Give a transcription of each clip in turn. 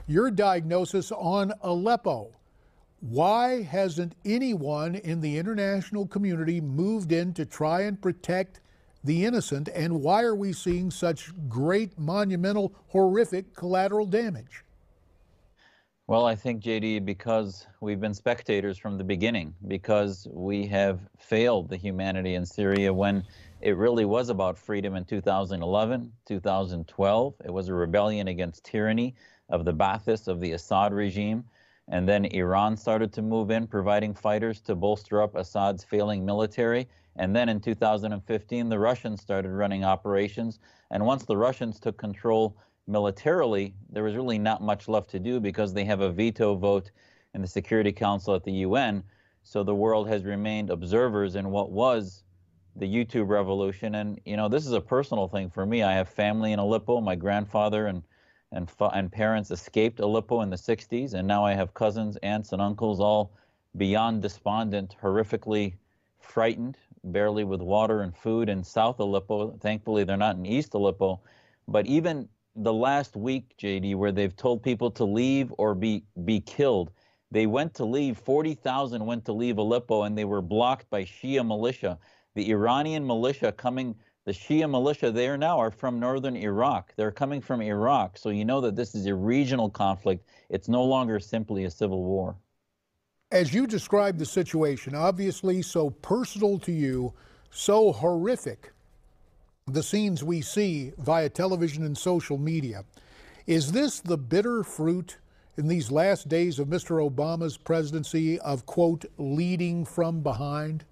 your diagnosis on Aleppo. Why hasn't anyone in the international community moved in to try and protect the innocent, and why are we seeing such great, monumental, horrific collateral damage? Well, I think, JD, because we've been spectators from the beginning, because we have failed the humanity in Syria when it really was about freedom in 2011, 2012. It was a rebellion against tyranny of the Baathists, of the Assad regime. And then Iran started to move in, providing fighters to bolster up Assad's failing military. And then in 2015, the Russians started running operations. And once the Russians took control militarily, there was really not much left to do because they have a veto vote in the Security Council at the UN. So the world has remained observers in what was the YouTube revolution. And, you know, this is a personal thing for me. I have family in Aleppo. My grandfather and parents escaped Aleppo in the 60s. And now I have cousins, aunts, and uncles all beyond despondent, horrifically frightened, barely with water and food in South Aleppo. Thankfully, they're not in East Aleppo. But even the last week, JD, where they've told people to leave or be killed, they went to leave, 40,000 went to leave Aleppo, and they were blocked by Shia militia. The Iranian militia the Shia militia there now are from northern Iraq. They're coming from Iraq. So you know that this is a regional conflict. It's no longer simply a civil war. As you describe the situation, obviously so personal to you, so horrific, the scenes we see via television and social media. Is this the bitter fruit in these last days of Mr. Obama's presidency of, quote, leading from behind?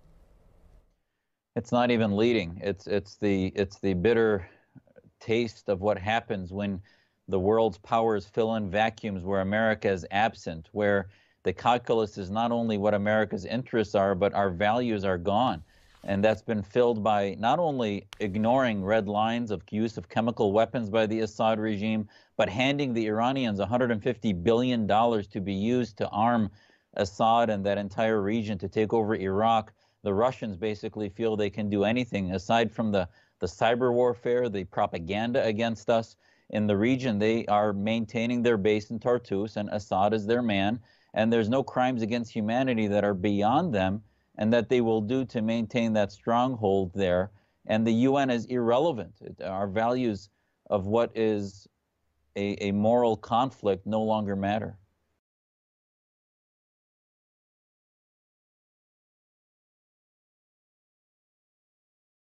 It's not even leading. It's the bitter taste of what happens when the world's powers fill in vacuums where America is absent, where the calculus is not only what America's interests are, but our values are gone. And that's been filled by not only ignoring red lines of use of chemical weapons by the Assad regime, but handing the Iranians $150 billion to be used to arm Assad and that entire region to take over Iraq. The Russians basically feel they can do anything aside from the cyber warfare, the propaganda against us in the region. They are maintaining their base in Tartus, and Assad is their man. And there's no crimes against humanity that are beyond them and that they will do to maintain that stronghold there. And the UN is irrelevant. Our values of what is a moral conflict no longer matter.